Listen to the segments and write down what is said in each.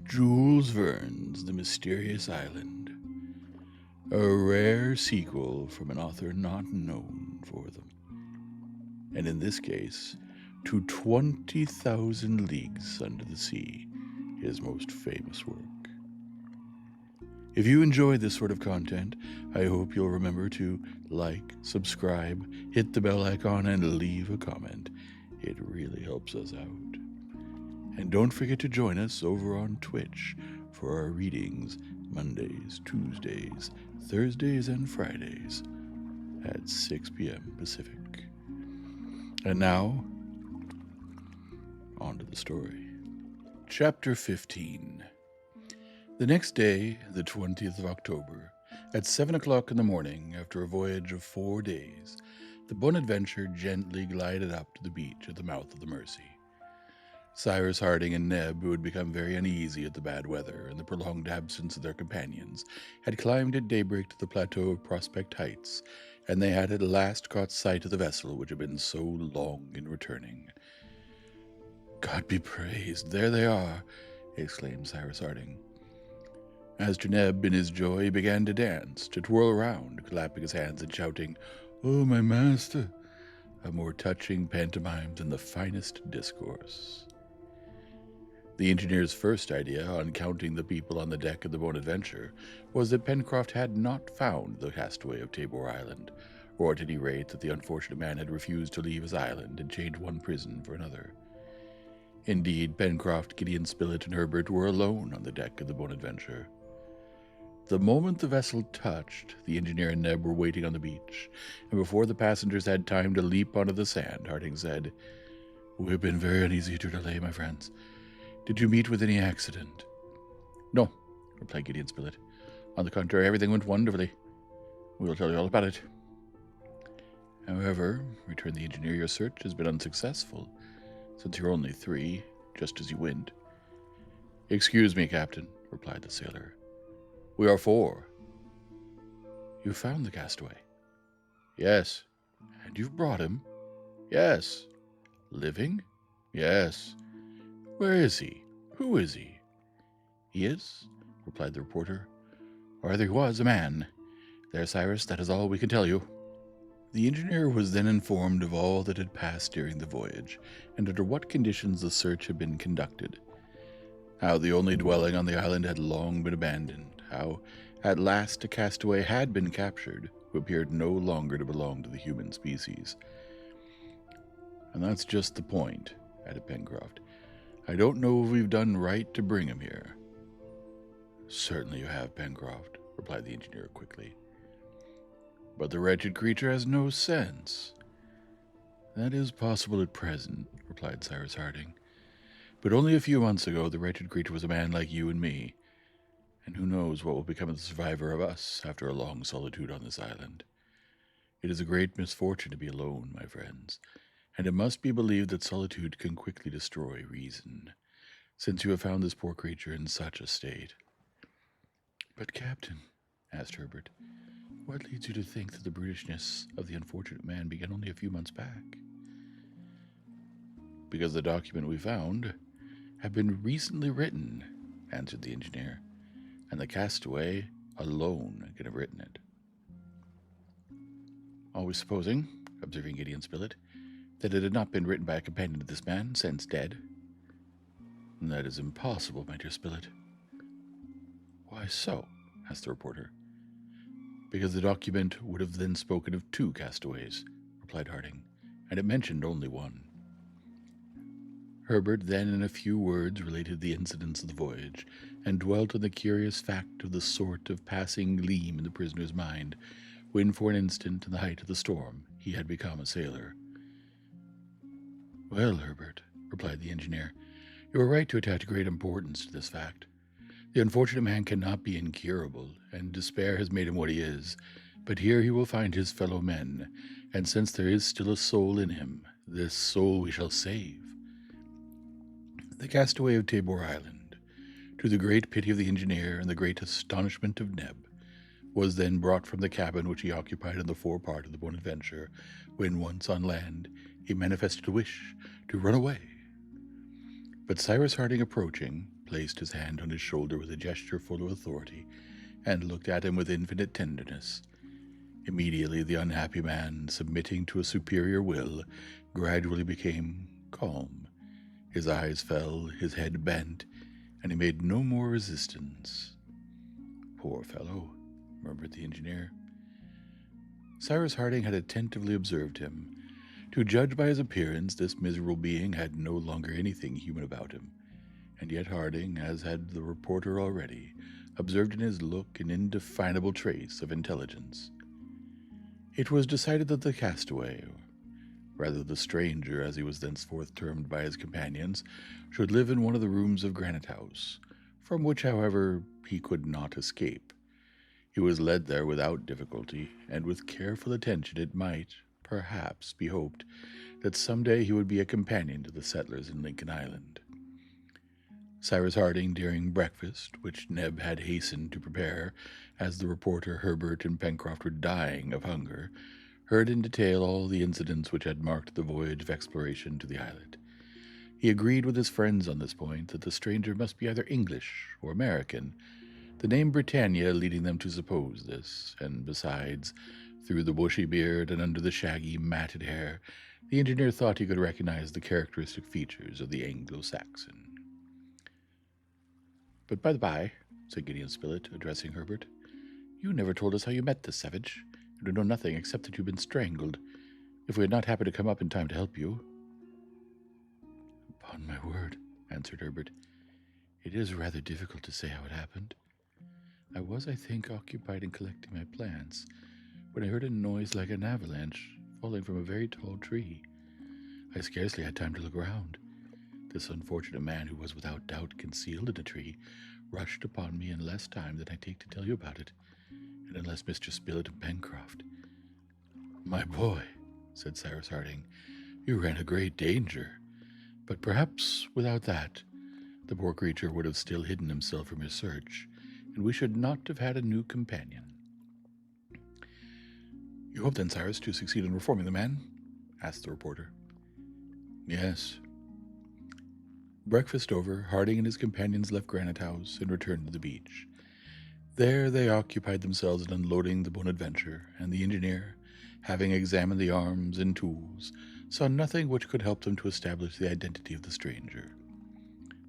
Jules Verne's The Mysterious Island, a rare sequel from an author not known for them, and in this case, to 20,000 Leagues Under the Sea, his most famous work. If you enjoy this sort of content, I hope you'll remember to like, subscribe, hit the bell icon, and leave a comment. It really helps us out. And don't forget to join us over on Twitch for our readings Mondays, Tuesdays, Thursdays, and Fridays at 6 p.m. Pacific. And now, on to the story. Chapter 15. The next day, the 20th of October, at 7 o'clock in the morning, after a voyage of 4 days, the Bonadventure gently glided up to the beach at the mouth of the Mersey. Cyrus Harding and Neb, who had become very uneasy at the bad weather and the prolonged absence of their companions, had climbed at daybreak to the plateau of Prospect Heights, and they had at last caught sight of the vessel which had been so long in returning. "God be praised, there they are!" exclaimed Cyrus Harding. As to Neb, in his joy, he began to dance, to twirl around, clapping his hands and shouting, "Oh, my master!" a more touching pantomime than the finest discourse. The engineer's first idea, on counting the people on the deck of the Bonadventure, was that Pencroft had not found the castaway of Tabor Island, or at any rate that the unfortunate man had refused to leave his island and change one prison for another. Indeed, Pencroft, Gideon Spilett, and Herbert were alone on the deck of the Bonadventure. The moment the vessel touched, the engineer and Neb were waiting on the beach, and before the passengers had time to leap onto the sand, Harding said, "We have been very uneasy at your delay, my friends. Did you meet with any accident?" "No," replied Gideon Spilett. "On the contrary, everything went wonderfully. We will tell you all about it." "However," returned the engineer, "your search has been unsuccessful, since you're only 3, just as you went." "Excuse me, Captain," replied the sailor. "We are 4. "You found the castaway?" "Yes." "And you've brought him?" "Yes." "Living?" "Yes." "Where is he? Who is he?" "He is," replied the reporter, "or rather he was, a man. There, Cyrus, that is all we can tell you." The engineer was then informed of all that had passed during the voyage, and under what conditions the search had been conducted. How the only dwelling on the island had long been abandoned, how at last a castaway had been captured, who appeared no longer to belong to the human species. "And that's just the point," added Pencroft. "I don't know if we've done right to bring him here." "Certainly you have, Pencroft," replied the engineer quickly. "But the wretched creature has no sense." "That is possible at present," replied Cyrus Harding. "But only a few months ago the wretched creature was a man like you and me, and who knows what will become of the survivor of us after a long solitude on this island. It is a great misfortune to be alone, my friends, and it must be believed that solitude can quickly destroy reason, since you have found this poor creature in such a state." "But, Captain," asked Herbert, "what leads you to think that the brutishness of the unfortunate man began only a few months back?" "Because the document we found had been recently written," answered the engineer, "and the castaway alone can have written it." "Always supposing," observing Gideon Spilett, "that it had not been written by a companion of this man, since dead." "That is impossible, my dear Spilett." "Why so?" asked the reporter. "Because the document would have then spoken of 2 castaways," replied Harding, "and it mentioned only one." Herbert then in a few words related the incidents of the voyage, and dwelt on the curious fact of the sort of passing gleam in the prisoner's mind, when for an instant, in the height of the storm, he had become a sailor. "Well, Herbert," replied the engineer, "you are right to attach great importance to this fact. The unfortunate man cannot be incurable, and despair has made him what he is, but here he will find his fellow men, and since there is still a soul in him, this soul we shall save." The castaway of Tabor Island, to the great pity of the engineer and the great astonishment of Neb, was then brought from the cabin which he occupied in the forepart of the Bonadventure, when once on land he manifested a wish to run away. But Cyrus Harding approaching, placed his hand on his shoulder with a gesture full of authority, and looked at him with infinite tenderness. Immediately the unhappy man, submitting to a superior will, gradually became calm. His eyes fell, his head bent, and he made no more resistance. "Poor fellow," murmured the engineer. Cyrus Harding had attentively observed him. To judge by his appearance, this miserable being had no longer anything human about him, and yet Harding, as had the reporter already, observed in his look an indefinable trace of intelligence. It was decided that the castaway, or rather the stranger as he was thenceforth termed by his companions, should live in one of the rooms of Granite House, from which, however, he could not escape. He was led there without difficulty, and with careful attention it might, perhaps, be hoped that some day he would be a companion to the settlers in Lincoln Island. Cyrus Harding, during breakfast, which Neb had hastened to prepare, as the reporter, Herbert, and Pencroft were dying of hunger, heard in detail all the incidents which had marked the voyage of exploration to the islet. He agreed with his friends on this point, that the stranger must be either English or American, the name Britannia leading them to suppose this, and besides, through the bushy beard and under the shaggy, matted hair, the engineer thought he could recognize the characteristic features of the Anglo-Saxon. "But by the by," said Gideon Spilett, addressing Herbert, "you never told us how you met this savage, and we know nothing except that you've been strangled, if we had not happened to come up in time to help you." "Upon my word," answered Herbert, "it is rather difficult to say how it happened. I was, I think, occupied in collecting my plants, when I heard a noise like an avalanche falling from a very tall tree. I scarcely had time to look round. This unfortunate man, who was without doubt concealed in a tree, rushed upon me in less time than I take to tell you about it, and unless Mr. Spilett and Pencroft—" "My boy," said Cyrus Harding, "you ran a great danger, but perhaps without that, the poor creature would have still hidden himself from your search, and we should not have had a new companion." "You hope then, Cyrus, to succeed in reforming the man?" asked the reporter. "Yes." Breakfast over, Harding and his companions left Granite House and returned to the beach. There they occupied themselves in unloading the Bonadventure, and the engineer, having examined the arms and tools, saw nothing which could help them to establish the identity of the stranger.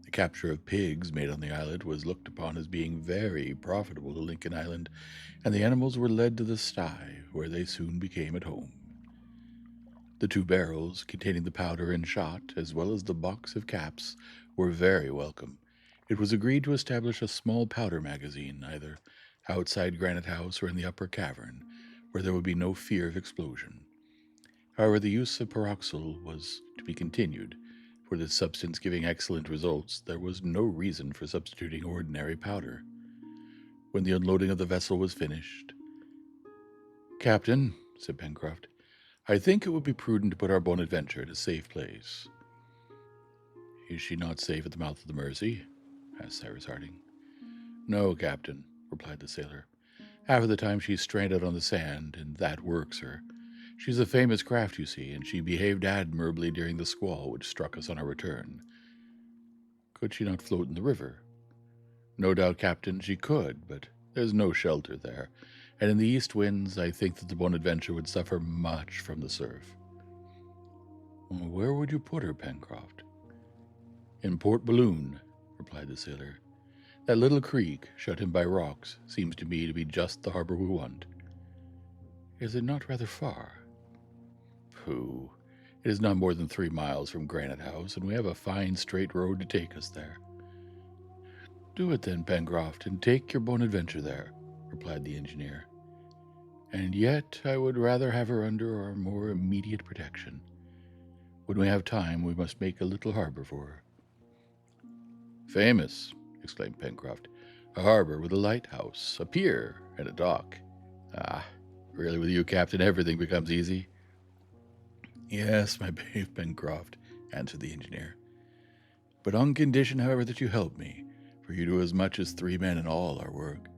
The capture of pigs made on the islet was looked upon as being very profitable to Lincoln Island, and the animals were led to the sty, where they soon became at home. The 2 barrels containing the powder and shot, as well as the box of caps, were very welcome. It was agreed to establish a small powder magazine, either outside Granite House or in the upper cavern, where there would be no fear of explosion. However, the use of peroxyl was to be continued. For this substance giving excellent results, there was no reason for substituting ordinary powder. When the unloading of the vessel was finished, "Captain," said Pencroft, "I think it would be prudent to put our Bonadventure in a safe place." "Is she not safe at the mouth of the Mersey?" asked Cyrus Harding. "No, Captain," replied the sailor. "Half of the time she's stranded on the sand, and that works her. She's a famous craft, you see, and she behaved admirably during the squall which struck us on our return." "Could she not float in the river?" "No doubt, Captain, she could, but there's no shelter there, and in the east winds I think that the Bonadventure would suffer much from the surf." "Where would you put her, Pencroft?" "In Port Balloon," replied the sailor. "That little creek, shut in by rocks, seems to me to be just the harbor we want." "Is it not rather far?" "Pooh! It is not more than 3 miles from Granite House, and we have a fine straight road to take us there." "Do it then, Pencroft, and take your Bonadventure there," replied the engineer. "And yet I would rather have her under our more immediate protection. When we have time, we must make a little harbor for her." "Famous!" exclaimed Pencroft. "A harbor with a lighthouse, a pier, and a dock. Ah, really with you, Captain, everything becomes easy." "Yes, my brave Pencroft," answered the engineer, "but on condition, however, that you help me, for you do as much as 3 men in all our work."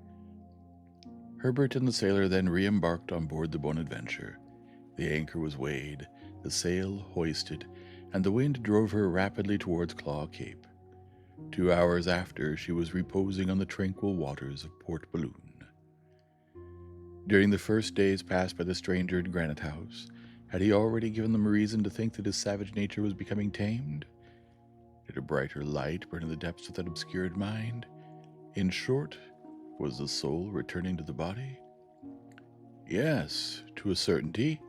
Herbert and the sailor then re-embarked on board the Bonadventure. The anchor was weighed, the sail hoisted, and the wind drove her rapidly towards Claw Cape. 2 hours after, she was reposing on the tranquil waters of Port Balloon. During the first days passed by the stranger in Granite House, had he already given them reason to think that his savage nature was becoming tamed? Did a brighter light burn in the depths of that obscured mind? In short, was the soul returning to the body? Yes, to a certainty,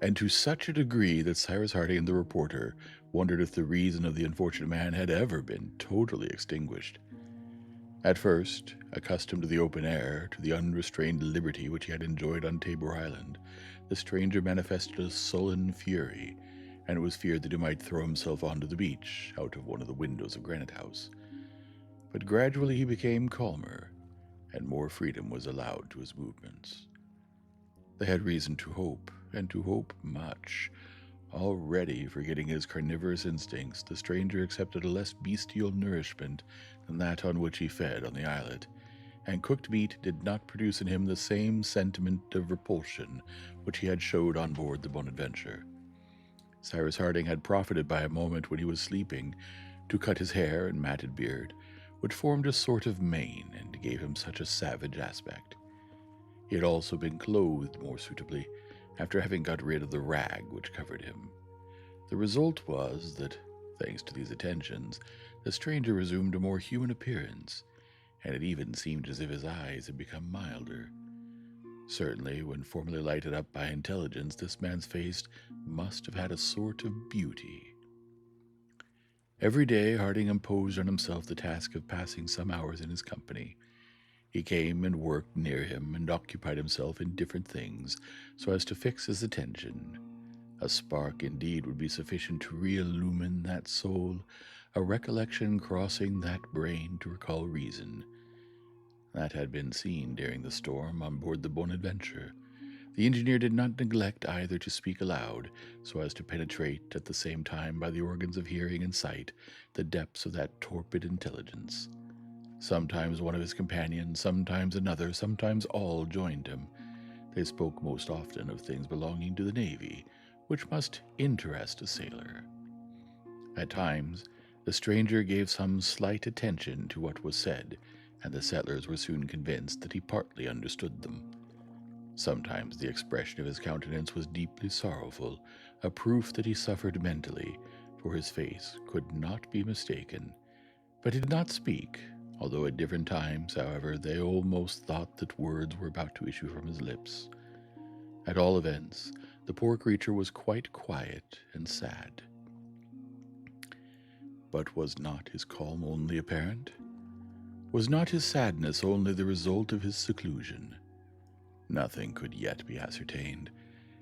and to such a degree that Cyrus Harding and the reporter wondered if the reason of the unfortunate man had ever been totally extinguished. At first, accustomed to the open air, to the unrestrained liberty which he had enjoyed on Tabor Island, the stranger manifested a sullen fury, and it was feared that he might throw himself onto the beach, out of one of the windows of Granite House. But gradually he became calmer, and more freedom was allowed to his movements. They had reason to hope, and to hope much. Already forgetting his carnivorous instincts, the stranger accepted a less bestial nourishment than that on which he fed on the islet, and cooked meat did not produce in him the same sentiment of repulsion which he had showed on board the Bonadventure. Cyrus Harding had profited by a moment when he was sleeping to cut his hair and matted beard, which formed a sort of mane and gave him such a savage aspect. He had also been clothed more suitably, after having got rid of the rag which covered him. The result was that, thanks to these attentions, the stranger resumed a more human appearance, and it even seemed as if his eyes had become milder. Certainly, when formerly lighted up by intelligence, this man's face must have had a sort of beauty. Every day Harding imposed on himself the task of passing some hours in his company. He came and worked near him and occupied himself in different things so as to fix his attention. A spark indeed would be sufficient to re-illumine that soul, a recollection crossing that brain to recall reason. That had been seen during the storm on board the Bonadventure. The engineer did not neglect either to speak aloud, so as to penetrate at the same time by the organs of hearing and sight the depths of that torpid intelligence. Sometimes one of his companions, sometimes another, sometimes all joined him. They spoke most often of things belonging to the Navy, which must interest a sailor. At times, the stranger gave some slight attention to what was said, and the settlers were soon convinced that he partly understood them. Sometimes the expression of his countenance was deeply sorrowful, a proof that he suffered mentally, for his face could not be mistaken. But he did not speak, although at different times, however, they almost thought that words were about to issue from his lips. At all events, the poor creature was quite quiet and sad. But was not his calm only apparent? Was not his sadness only the result of his seclusion? Nothing could yet be ascertained.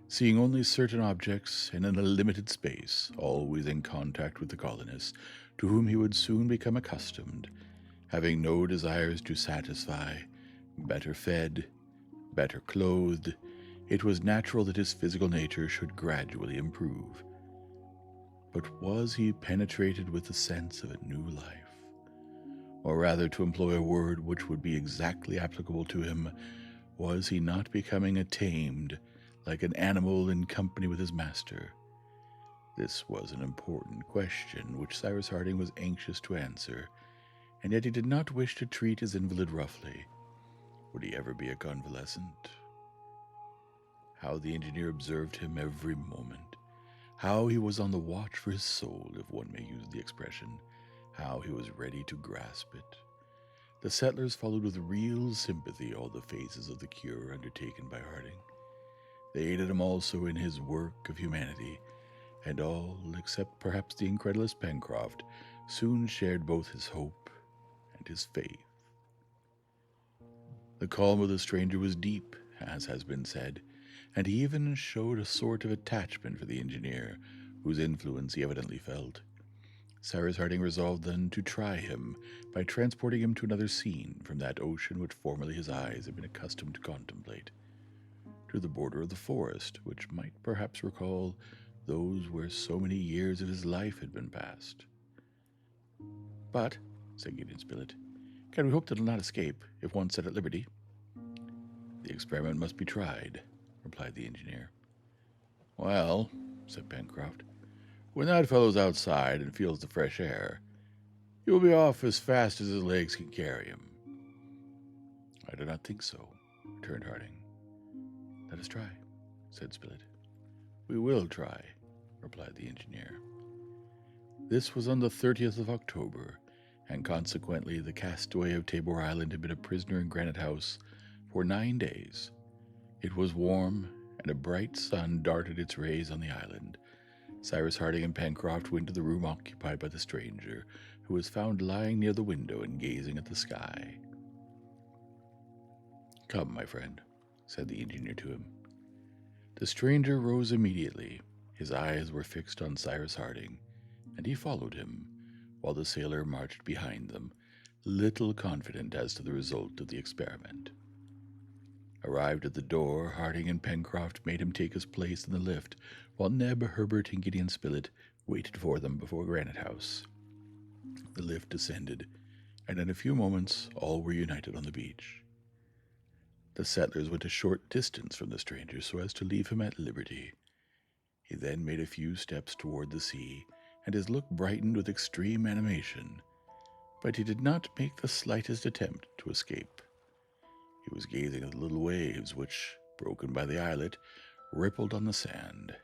Seeing only certain objects and in a limited space, always in contact with the colonists, to whom he would soon become accustomed, having no desires to satisfy, better fed, better clothed, it was natural that his physical nature should gradually improve. But was he penetrated with the sense of a new life? Or rather, to employ a word which would be exactly applicable to him, was he not becoming tamed, like an animal in company with his master? This was an important question which Cyrus Harding was anxious to answer, and yet he did not wish to treat his invalid roughly. Would he ever be a convalescent? How the engineer observed him every moment. How he was on the watch for his soul, if one may use the expression. How he was ready to grasp it. The settlers followed with real sympathy all the phases of the cure undertaken by Harding. They aided him also in his work of humanity, and all, except perhaps the incredulous Pencroft, soon shared both his hope and his faith. The calm of the stranger was deep, as has been said, and he even showed a sort of attachment for the engineer, whose influence he evidently felt. Cyrus Harding resolved then to try him by transporting him to another scene from that ocean which formerly his eyes had been accustomed to contemplate, to the border of the forest, which might perhaps recall those where so many years of his life had been passed. "But," said Gideon Spilett, "can we hope that he'll not escape, if once set at liberty?" "The experiment must be tried," replied the engineer. "Well," said Pencroft, "when that fellow's outside and feels the fresh air, He will be off as fast as his legs can carry him." "I do not think so," returned Harding. "Let us try," said Spilett. "We will try," replied the engineer. This was on the 30th of October, and consequently the castaway of Tabor Island had been a prisoner in Granite House for 9 days. It was warm, and a bright sun darted its rays on the island. Cyrus Harding and Pencroft went to the room occupied by the stranger, who was found lying near the window and gazing at the sky. "Come, my friend," said the engineer to him. The stranger rose immediately. His eyes were fixed on Cyrus Harding, and he followed him, while the sailor marched behind them, little confident as to the result of the experiment. Arrived at the door, Harding and Pencroft made him take his place in the lift, while Neb, Herbert, and Gideon Spilett waited for them before Granite House. The lift descended, and in a few moments all were united on the beach. The settlers went a short distance from the stranger so as to leave him at liberty. He then made a few steps toward the sea, and his look brightened with extreme animation, but he did not make the slightest attempt to escape. He was gazing at the little waves which, broken by the islet, rippled on the sand.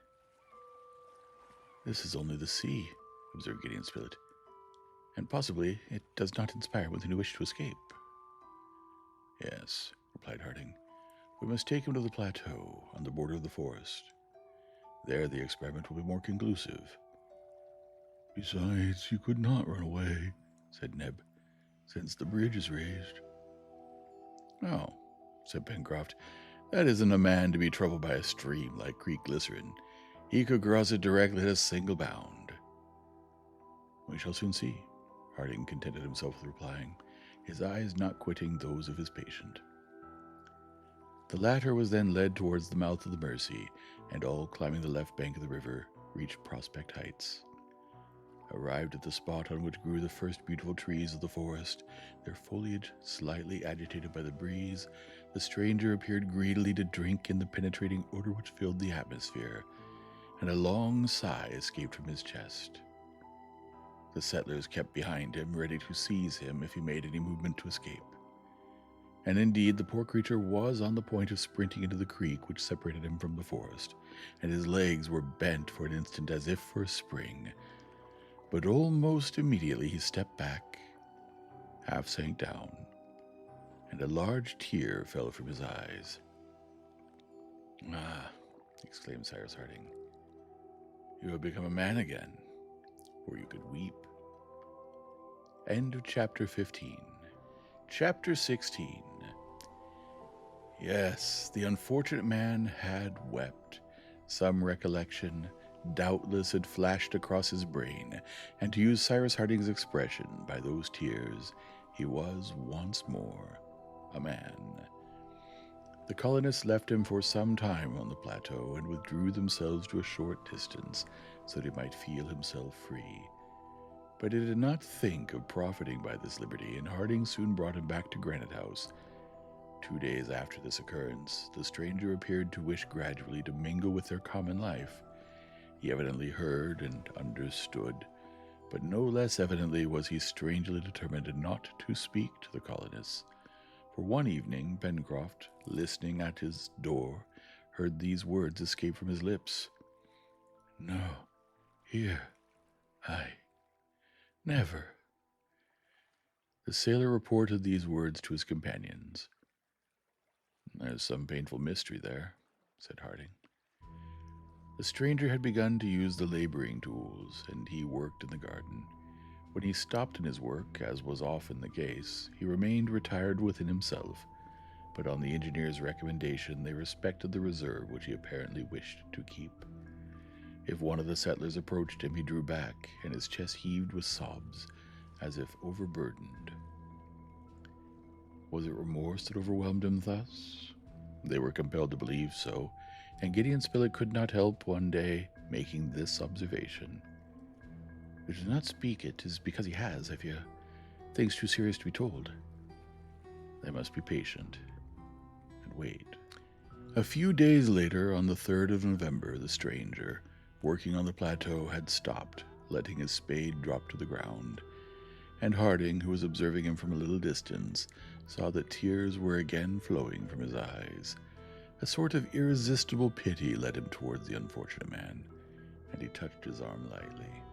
"This is only the sea," observed Gideon Spilett, "and possibly it does not inspire with any wish to escape." "Yes," replied Harding, "we must take him to the plateau on the border of the forest. There the experiment will be more conclusive." "Besides, you could not run away," said Neb, "since the bridge is raised." "Oh," said Pencroft, "that isn't a man to be troubled by a stream like Creek Glycerin. He could cross it directly at a single bound." "We shall soon see," Harding contented himself with replying, his eyes not quitting those of his patient. The latter was then led towards the mouth of the Mercy, and all climbing the left bank of the river, reached Prospect Heights. Arrived at the spot on which grew the first beautiful trees of the forest, their foliage slightly agitated by the breeze, the stranger appeared greedily to drink in the penetrating odor which filled the atmosphere, and a long sigh escaped from his chest. The settlers kept behind him, ready to seize him if he made any movement to escape. And indeed, the poor creature was on the point of sprinting into the creek which separated him from the forest, and his legs were bent for an instant as if for a spring. But almost immediately he stepped back, half sank down, and a large tear fell from his eyes. "Ah," exclaimed Cyrus Harding, "you have become a man again, or you could weep." End of chapter 15. Chapter 16. Yes, the unfortunate man had wept. Some recollection doubtless had flashed across his brain, and to use Cyrus Harding's expression, by those tears he was once more a man. The colonists left him for some time on the plateau and withdrew themselves to a short distance so that he might feel himself free. But he did not think of profiting by this liberty, and Harding soon brought him back to Granite House. 2 days after this occurrence, the stranger appeared to wish gradually to mingle with their common life. He evidently heard and understood, but no less evidently was he strangely determined not to speak to the colonists. For one evening, Pencroft, listening at his door, heard these words escape from his lips: "No, here, I never." The sailor reported these words to his companions. "There's some painful mystery there," said Harding. The stranger had begun to use the laboring tools, and he worked in the garden. When he stopped in his work, as was often the case, he remained retired within himself, but on the engineer's recommendation they respected the reserve which he apparently wished to keep. If one of the settlers approached him, he drew back, and his chest heaved with sobs, as if overburdened. Was it remorse that overwhelmed him thus? They were compelled to believe so, and Gideon Spilett could not help one day making this observation: "Who does not speak it is because he has, I fear, things too serious to be told. They must be patient and wait." A few days later, on the 3rd of November, the stranger, working on the plateau, had stopped, letting his spade drop to the ground, and Harding, who was observing him from a little distance, saw that tears were again flowing from his eyes. A sort of irresistible pity led him towards the unfortunate man, and he touched his arm lightly.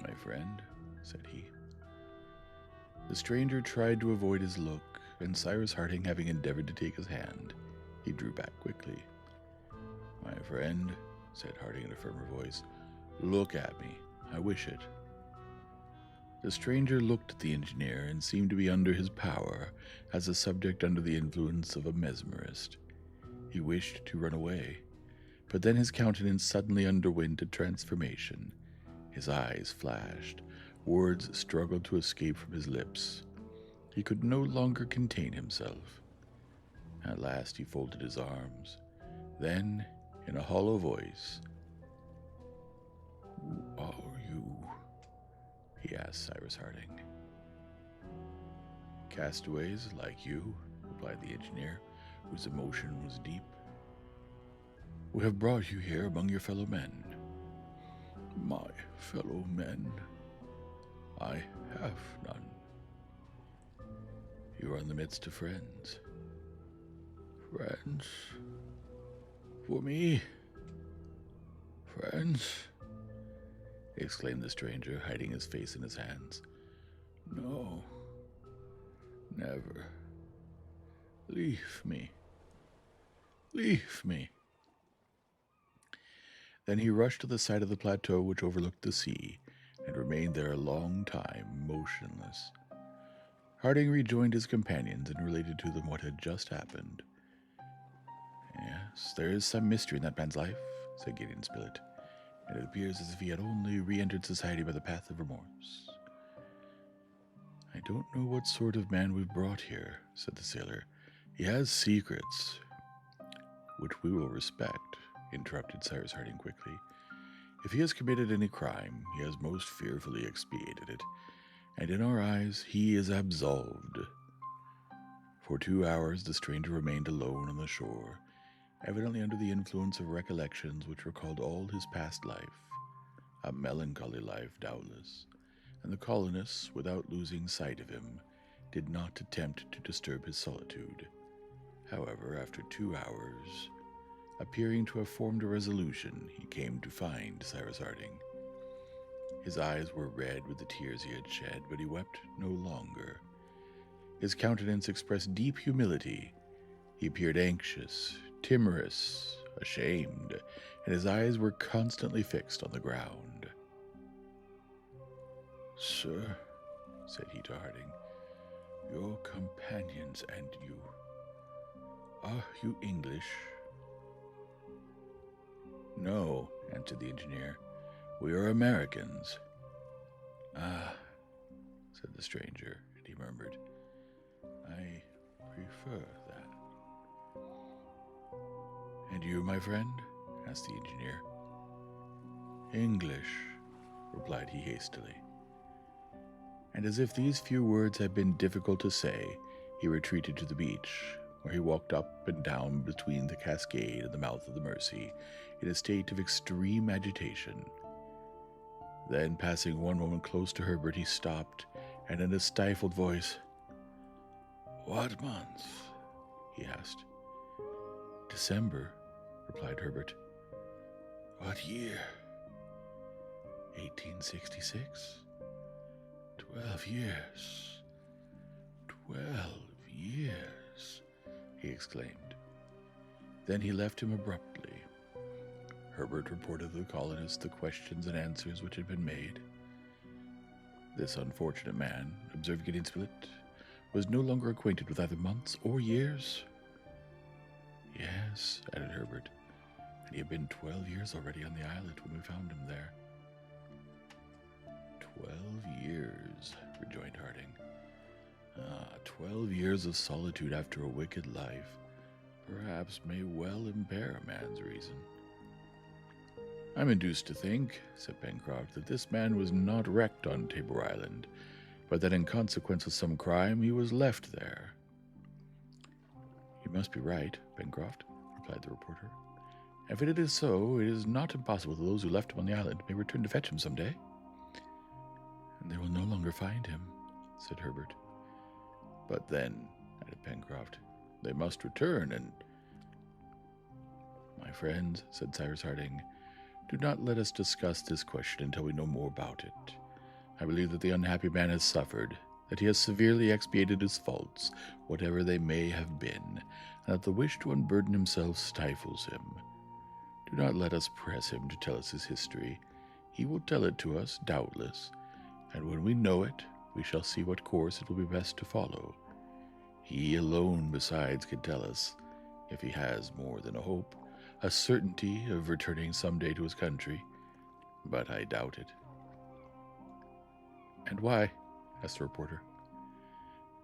"My friend," said he. The stranger tried to avoid his look, and Cyrus Harding having endeavored to take his hand, he drew back quickly. "My friend," said Harding in a firmer voice, "look at me. I wish it." The stranger looked at the engineer and seemed to be under his power, as a subject under the influence of a mesmerist. He wished to run away, but then his countenance suddenly underwent a transformation. His eyes flashed. Words struggled to escape from his lips. He could no longer contain himself. At last he folded his arms. Then, in a hollow voice, "Who are you?" he asked Cyrus Harding. "Castaways like you," replied the engineer, whose emotion was deep. "We have brought you here among your fellow men." "My fellow men? I have none." "You are in the midst of friends." "Friends? For me? Friends?" exclaimed the stranger, hiding his face in his hands. "No, never. Leave me. Leave me." Then he rushed to the side of the plateau which overlooked the sea, and remained there a long time, motionless. Harding rejoined his companions and related to them what had just happened. "Yes, there is some mystery in that man's life," said Gideon Spilett, "and it appears as if he had only re-entered society by the path of remorse." "I don't know what sort of man we've brought here," said the sailor. "He has secrets." "Which we will respect," interrupted Cyrus Harding quickly. "If he has committed any crime, he has most fearfully expiated it, and in our eyes he is absolved." For 2 hours the stranger remained alone on the shore, evidently under the influence of recollections which recalled all his past life, a melancholy life doubtless, and the colonists, without losing sight of him, did not attempt to disturb his solitude. However, after 2 hours, appearing to have formed a resolution, he came to find Cyrus Harding. His eyes were red with the tears he had shed, but he wept no longer. His countenance expressed deep humility. He appeared anxious, timorous, ashamed, and his eyes were constantly fixed on the ground. "Sir," said he to Harding, "your companions and you, are you English?" "No," answered the engineer, "we are Americans." "Ah," said the stranger, and he murmured, "I prefer that." "And you, my friend?" asked the engineer. "English," replied he hastily. And as if these few words had been difficult to say, he retreated to the beach, where he walked up and down between the cascade and the mouth of the Mersey, in a state of extreme agitation. Then, passing one moment close to Herbert, he stopped, and in a stifled voice, "What month?" he asked. "December," replied Herbert. "What year?" 1866. 12 years. 12 years, he exclaimed. Then he left him abruptly. Herbert reported to the colonists the questions and answers which had been made. This unfortunate man, observed Gideon Spilett, was no longer acquainted with either months or years. "Yes," added Herbert, "and he had been 12 years already on the islet when we found him there." 12 years, rejoined Harding. 12 years of solitude after a wicked life perhaps may well impair a man's reason. "I'm induced to think," said Pencroft, "that this man was not wrecked on Tabor Island, but that in consequence of some crime he was left there." "You must be right, Pencroft," replied the reporter. "If it is so, it is not impossible that those who left him on the island may return to fetch him some day." "And they will no longer find him," said Herbert. "But then," added Pencroft, "they must return and—" "My friend," said Cyrus Harding, "do not let us discuss this question until we know more about it. I believe that the unhappy man has suffered, that he has severely expiated his faults, whatever they may have been, and that the wish to unburden himself stifles him. Do not let us press him to tell us his history. He will tell it to us, doubtless, and when we know it, we shall see what course it will be best to follow. He alone, besides, can tell us, if he has more than a hope, a certainty of returning some day to his country, but I doubt it." "And why?" asked the reporter.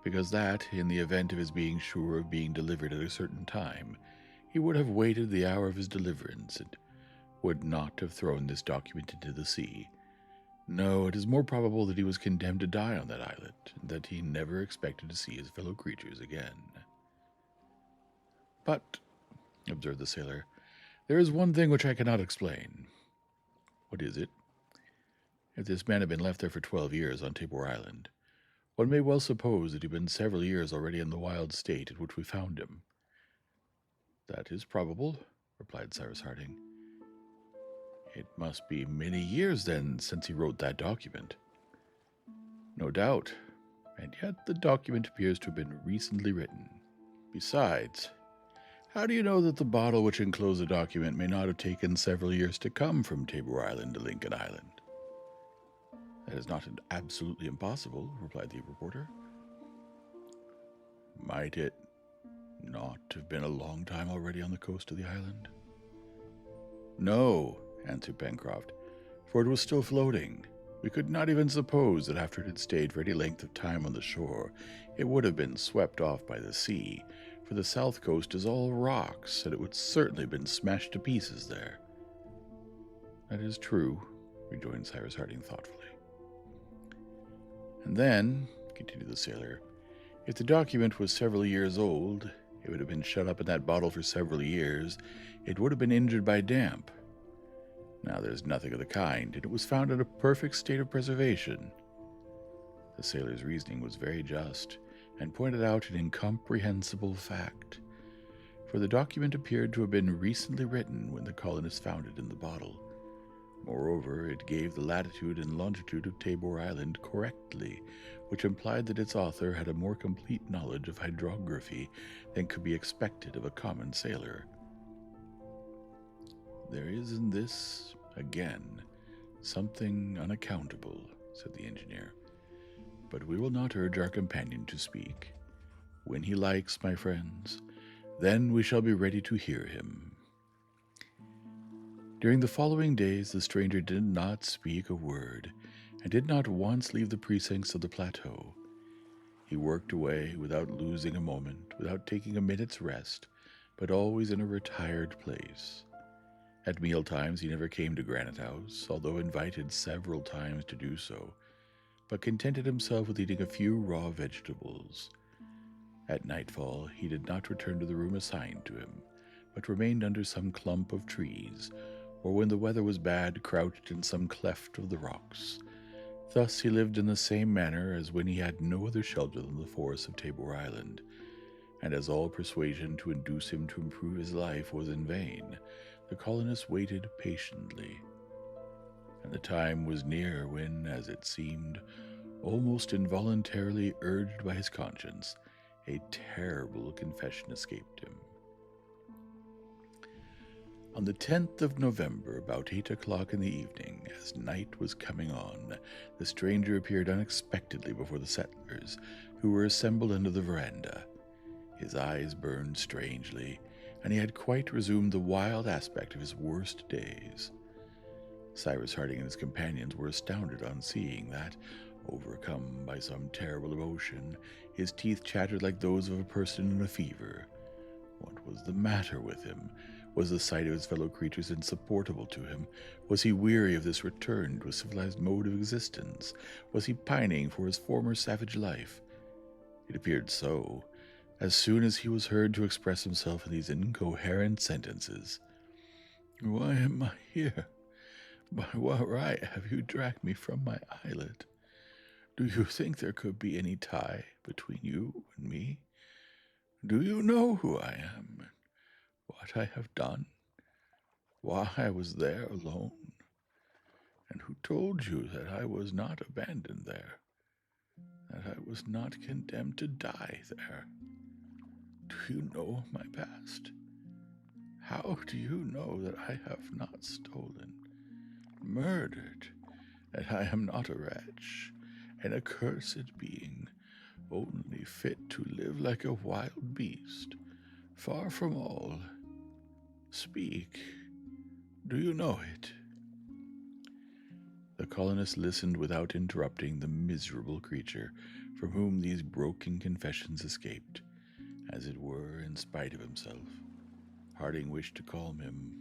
"Because that, in the event of his being sure of being delivered at a certain time, he would have waited the hour of his deliverance, and would not have thrown this document into the sea. No, it is more probable that he was condemned to die on that island, and that he never expected to see his fellow creatures again." "But," observed the sailor, "there is one thing which I cannot explain." "What is it?" "If this man had been left there for 12 years on Tabor Island, one may well suppose that he had been several years already in the wild state in which we found him." "That is probable," replied Cyrus Harding. "It must be many years, then, since he wrote that document." "No doubt, and yet the document appears to have been recently written. Besides, how do you know that the bottle which enclosed the document may not have taken several years to come from Tabor Island to Lincoln Island?" "That is not absolutely impossible," replied the reporter. "Might it not have been a long time already on the coast of the island?" "No," answered Pencroft, "for it was still floating. We could not even suppose that after it had stayed for any length of time on the shore, it would have been swept off by the sea, for the south coast is all rocks, and it would certainly have been smashed to pieces there." "That is true," rejoined Cyrus Harding thoughtfully. "And then," continued the sailor, "if the document was several years old, it would have been shut up in that bottle for several years, it would have been injured by damp. Now there's nothing of the kind, and it was found in a perfect state of preservation." The sailor's reasoning was very just, and pointed out an incomprehensible fact, for the document appeared to have been recently written when the colonists found it in the bottle. Moreover, it gave the latitude and longitude of Tabor Island correctly, which implied that its author had a more complete knowledge of hydrography than could be expected of a common sailor. "There is in this, again, something unaccountable," said the engineer. "But we will not urge our companion to speak. When he likes, my friends, then we shall be ready to hear him." During the following days the stranger did not speak a word, and did not once leave the precincts of the plateau. He worked away without losing a moment, without taking a minute's rest, but always in a retired place. At mealtimes he never came to Granite House, although invited several times to do so, but contented himself with eating a few raw vegetables. At nightfall he did not return to the room assigned to him, but remained under some clump of trees, or when the weather was bad, crouched in some cleft of the rocks. Thus he lived in the same manner as when he had no other shelter than the forests of Tabor Island, and as all persuasion to induce him to improve his life was in vain, the colonists waited patiently. And the time was near when, as it seemed, almost involuntarily urged by his conscience, a terrible confession escaped him. On the 10th of November, about 8 o'clock in the evening, as night was coming on, the stranger appeared unexpectedly before the settlers, who were assembled under the veranda. His eyes burned strangely, and he had quite resumed the wild aspect of his worst days. Cyrus Harding and his companions were astounded on seeing that, overcome by some terrible emotion, his teeth chattered like those of a person in a fever. What was the matter with him? Was the sight of his fellow creatures insupportable to him? Was he weary of this return to a civilized mode of existence? Was he pining for his former savage life? It appeared so, as soon as he was heard to express himself in these incoherent sentences. "Why am I here? By what right have you dragged me from my islet? Do you think there could be any tie between you and me? Do you know who I am and what I have done? Why I was there alone? And who told you that I was not abandoned there? That I was not condemned to die there? Do you know my past? How do you know that I have not stolen, murdered, that I am not a wretch, an accursed being, only fit to live like a wild beast, far from all? Speak. Do you know it? The colonist listened without interrupting the miserable creature from whom these broken confessions escaped, as it were in spite of himself. Harding wished to calm him,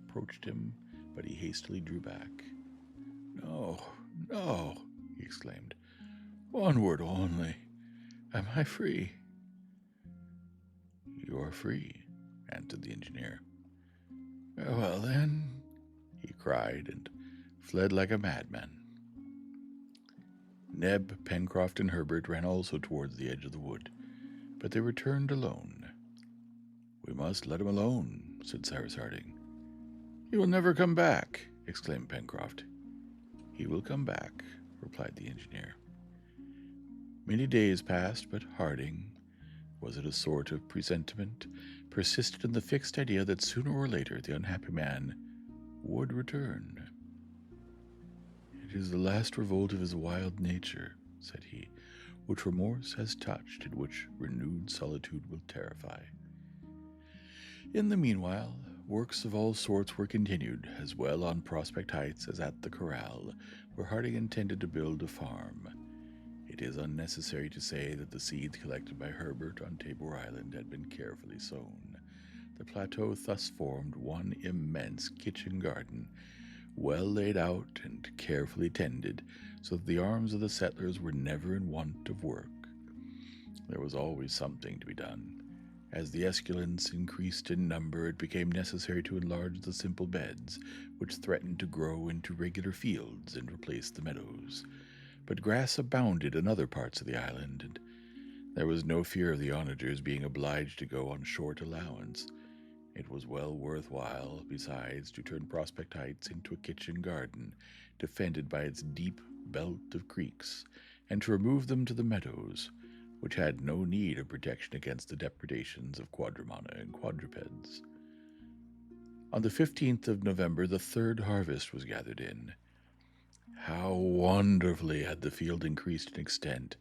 approached him, but he hastily drew back. No, no, he exclaimed. One word only. Am I free? You are free, answered the engineer. Well then, he cried, and fled like a madman. Neb, Pencroft, and Herbert ran also towards the edge of the wood, but they returned alone. We must let him alone, said Cyrus Harding. He will never come back, exclaimed Pencroft. He will come back, replied the engineer. Many days passed, but Harding, was it a sort of presentiment, persisted in the fixed idea that sooner or later the unhappy man would return. It is the last revolt of his wild nature, said he, which remorse has touched and which renewed solitude will terrify. In the meanwhile, works of all sorts were continued, as well on Prospect Heights as at the corral, where Harding intended to build a farm. It is unnecessary to say that the seeds collected by Herbert on Tabor Island had been carefully sown. The plateau thus formed one immense kitchen garden, well laid out and carefully tended, so that the arms of the settlers were never in want of work. There was always something to be done. As the esculents increased in number, it became necessary to enlarge the simple beds, which threatened to grow into regular fields and replace the meadows. But grass abounded in other parts of the island, and there was no fear of the onagers being obliged to go on short allowance. It was well worth while, besides, to turn Prospect Heights into a kitchen garden, defended by its deep belt of creeks, and to remove them to the meadows, which had no need of protection against the depredations of quadrumana and quadrupeds. On the 15th of November, the third harvest was gathered in. How wonderfully had the field increased in extent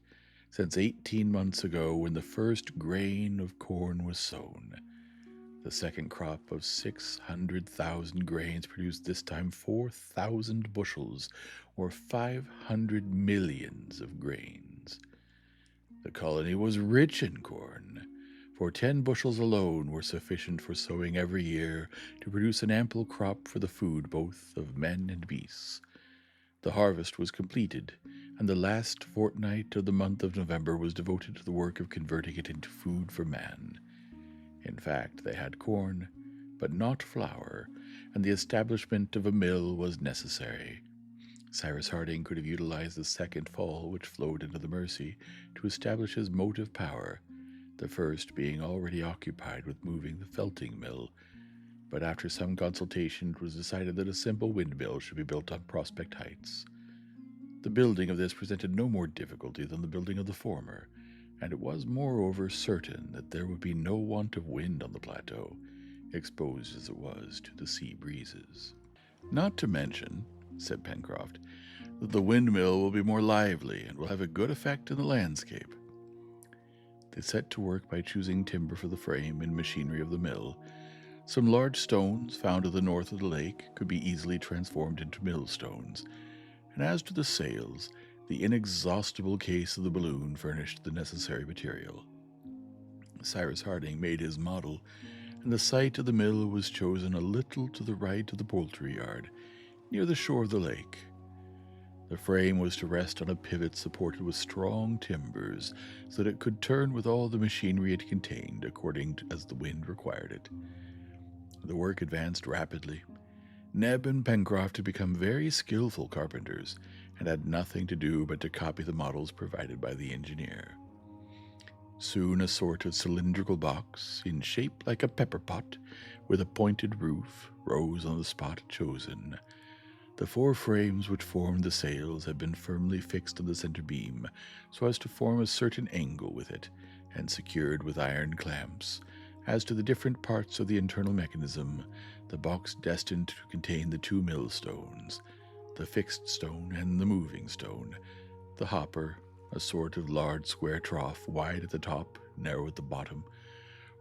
since 18 months ago, when the first grain of corn was sown. The second crop of 600,000 grains produced this time 4,000 bushels, or 500 millions of grains. The colony was rich in corn, for 10 bushels alone were sufficient for sowing every year to produce an ample crop for the food both of men and beasts. The harvest was completed, and the last fortnight of the month of November was devoted to the work of converting it into food for man. In fact, they had corn, but not flour, and the establishment of a mill was necessary. Cyrus Harding could have utilized the second fall which flowed into the Mercy to establish his motive power, the first being already occupied with moving the felting mill, but after some consultation it was decided that a simple windmill should be built on Prospect Heights. The building of this presented no more difficulty than the building of the former, and it was moreover certain that there would be no want of wind on the plateau, exposed as it was to the sea breezes. Not to mention, said Pencroft, that the windmill will be more lively and will have a good effect in the landscape. They set to work by choosing timber for the frame and machinery of the mill. Some large stones found to the north of the lake could be easily transformed into millstones, and as to the sails, the inexhaustible case of the balloon furnished the necessary material. Cyrus Harding made his model, and the site of the mill was chosen a little to the right of the poultry yard, near the shore of the lake. The frame was to rest on a pivot supported with strong timbers, so that it could turn with all the machinery it contained, according as the wind required it. The work advanced rapidly. Neb and Pencroft had become very skillful carpenters, and had nothing to do but to copy the models provided by the engineer. Soon a sort of cylindrical box, in shape like a pepper pot, with a pointed roof, rose on the spot chosen. The 4 frames which formed the sails had been firmly fixed on the center beam, so as to form a certain angle with it, and secured with iron clamps. As to the different parts of the internal mechanism, the box destined to contain the 2 millstones, the fixed stone and the moving stone, the hopper, a sort of large square trough, wide at the top, narrow at the bottom,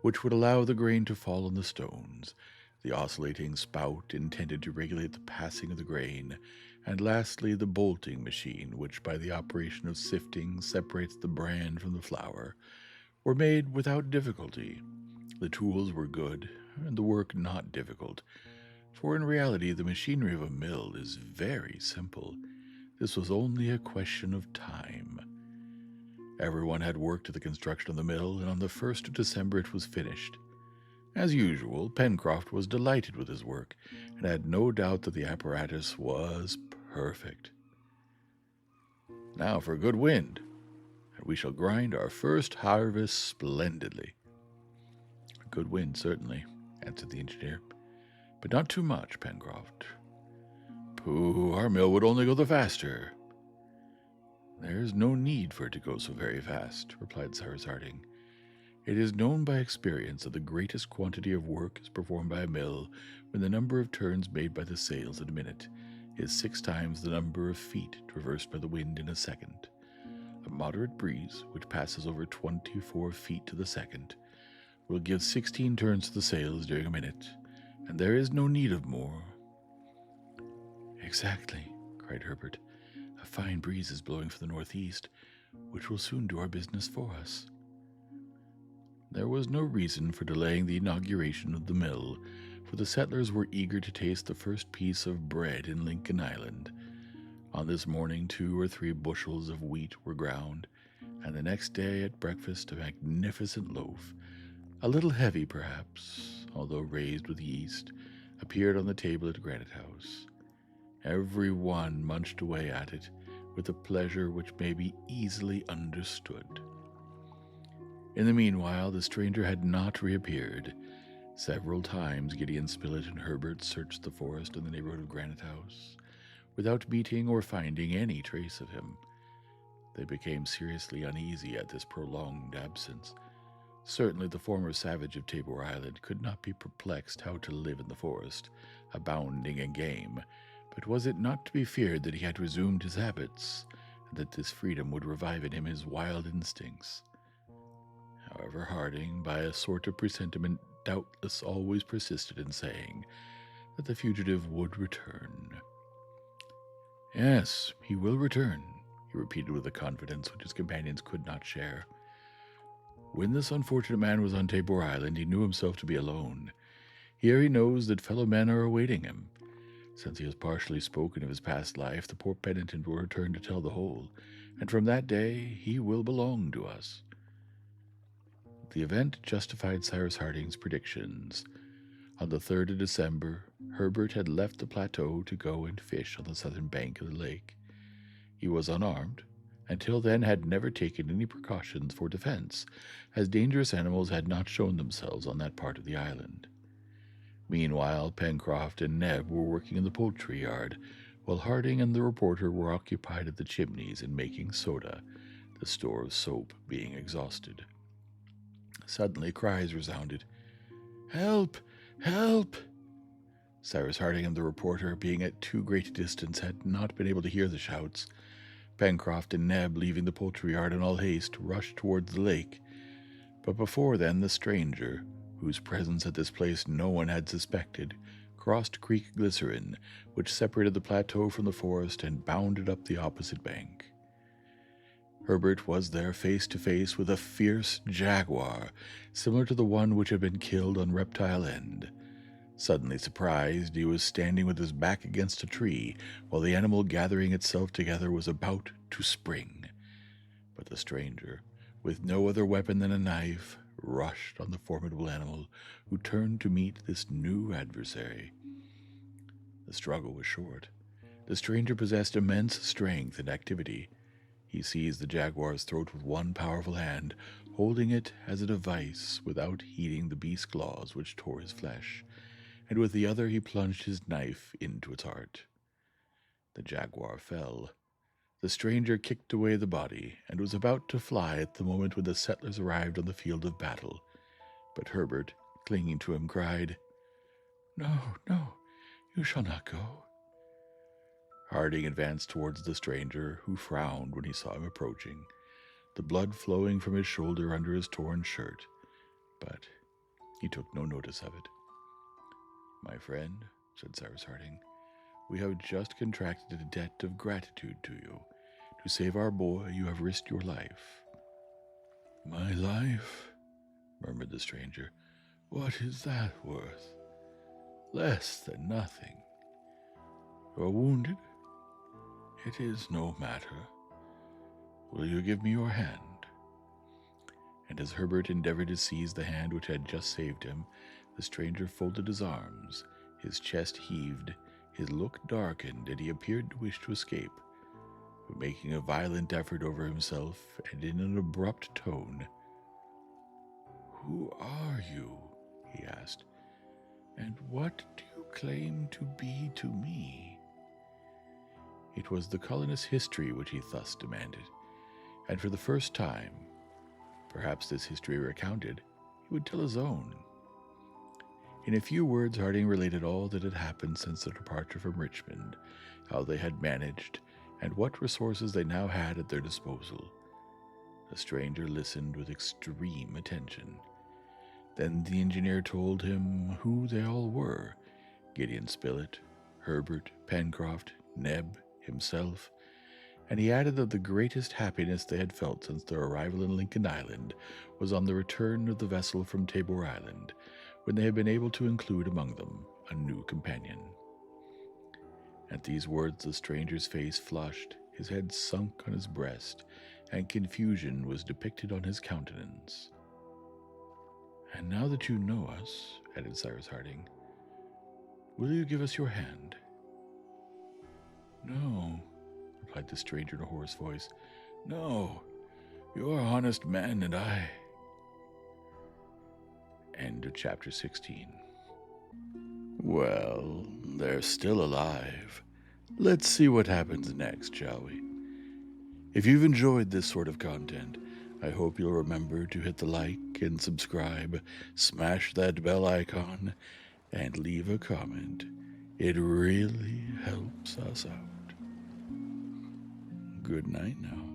which would allow the grain to fall on the stones, the oscillating spout intended to regulate the passing of the grain, and lastly the bolting machine which by the operation of sifting separates the bran from the flour, were made without difficulty. The tools were good, and the work not difficult, for in reality the machinery of a mill is very simple. This was only a question of time. Everyone had worked at the construction of the mill, and on the 1st of December it was finished. As usual, Pencroft was delighted with his work, and had no doubt that the apparatus was perfect. Now for a good wind, and we shall grind our first harvest splendidly. A good wind, certainly, answered the engineer, but not too much, Pencroft. Pooh, our mill would only go the faster. There's no need for it to go so very fast, replied Cyrus Harding. It is known by experience that the greatest quantity of work is performed by a mill when the number of turns made by the sails in a minute is 6 times the number of feet traversed by the wind in a second. A moderate breeze, which passes over 24 feet to the second, will give 16 turns to the sails during a minute, and there is no need of more. Exactly, cried Herbert. A fine breeze is blowing from the northeast, which will soon do our business for us. There was no reason for delaying the inauguration of the mill, for the settlers were eager to taste the first piece of bread in Lincoln Island. On this morning 2 or 3 bushels of wheat were ground, and the next day at breakfast a magnificent loaf, a little heavy perhaps, although raised with yeast, appeared on the table at Granite House. Every one munched away at it with a pleasure which may be easily understood. In the meanwhile, the stranger had not reappeared. Several times Gideon Spilett and Herbert searched the forest in the neighborhood of Granite House, without meeting or finding any trace of him. They became seriously uneasy at this prolonged absence. Certainly the former savage of Tabor Island could not be perplexed how to live in the forest, abounding in game, but was it not to be feared that he had resumed his habits, and that this freedom would revive in him his wild instincts? However, Harding, by a sort of presentiment, doubtless always persisted in saying that the fugitive would return. Yes, he will return, he repeated with a confidence which his companions could not share. When this unfortunate man was on Tabor Island, he knew himself to be alone. Here he knows that fellow men are awaiting him. Since he has partially spoken of his past life, the poor penitent will return to tell the whole, and from that day he will belong to us. The event justified Cyrus Harding's predictions. On the 3rd of December, Herbert had left the plateau to go and fish on the southern bank of the lake. He was unarmed, and till then had never taken any precautions for defense, as dangerous animals had not shown themselves on that part of the island. Meanwhile, Pencroft and Neb were working in the poultry yard, while Harding and the reporter were occupied at the chimneys in making soda, the store of soap being exhausted. Suddenly cries resounded. "Help! Help!" Cyrus Harding and the reporter, being at too great a distance, had not been able to hear the shouts. Pencroft and Neb, leaving the poultry yard in all haste, rushed towards the lake. But before then the stranger, whose presence at this place no one had suspected, crossed Creek Glycerin, which separated the plateau from the forest, and bounded up the opposite bank. Herbert was there face to face with a fierce jaguar, similar to the one which had been killed on Reptile End. Suddenly surprised, he was standing with his back against a tree, while the animal, gathering itself together, was about to spring. But the stranger, with no other weapon than a knife, rushed on the formidable animal, who turned to meet this new adversary. The struggle was short. The stranger possessed immense strength and activity. He seized the jaguar's throat with one powerful hand, holding it as a device without heeding the beast's claws which tore his flesh, and with the other he plunged his knife into its heart. The jaguar fell. The stranger kicked away the body and was about to fly at the moment when the settlers arrived on the field of battle. But Herbert, clinging to him, cried, "No, no, you shall not go." Harding advanced towards the stranger, who frowned when he saw him approaching, the blood flowing from his shoulder under his torn shirt, but he took no notice of it. "My friend," said Cyrus Harding, "we have just contracted a debt of gratitude to you. To save our boy, you have risked your life." "My life?" murmured the stranger. "What is that worth?" "Less than nothing." "You're wounded?" "It is no matter. Will you give me your hand?" And as Herbert endeavored to seize the hand which had just saved him, the stranger folded his arms, his chest heaved, his look darkened, and he appeared to wish to escape. But making a violent effort over himself, and in an abrupt tone, "Who are you?" he asked, "and what do you claim to be to me?" It was the colonist's history which he thus demanded, and for the first time, perhaps this history recounted, he would tell his own. In a few words, Harding related all that had happened since their departure from Richmond, how they had managed, and what resources they now had at their disposal. The stranger listened with extreme attention. Then the engineer told him who they all were: Gideon Spilett, Herbert, Pencroft, Neb, himself, and he added that the greatest happiness they had felt since their arrival in Lincoln Island was on the return of the vessel from Tabor Island, when they had been able to include among them a new companion. At these words the stranger's face flushed, his head sunk on his breast, and confusion was depicted on his countenance. "And now that you know us," added Cyrus Harding, "will you give us your hand?" "No," replied the stranger in a hoarse voice. "No, you are honest men, and I..." End of chapter 16. Well, they're still alive. Let's see what happens next, shall we? If you've enjoyed this sort of content, I hope you'll remember to hit the like and subscribe, smash that bell icon, and leave a comment. It really helps us out. Good night now.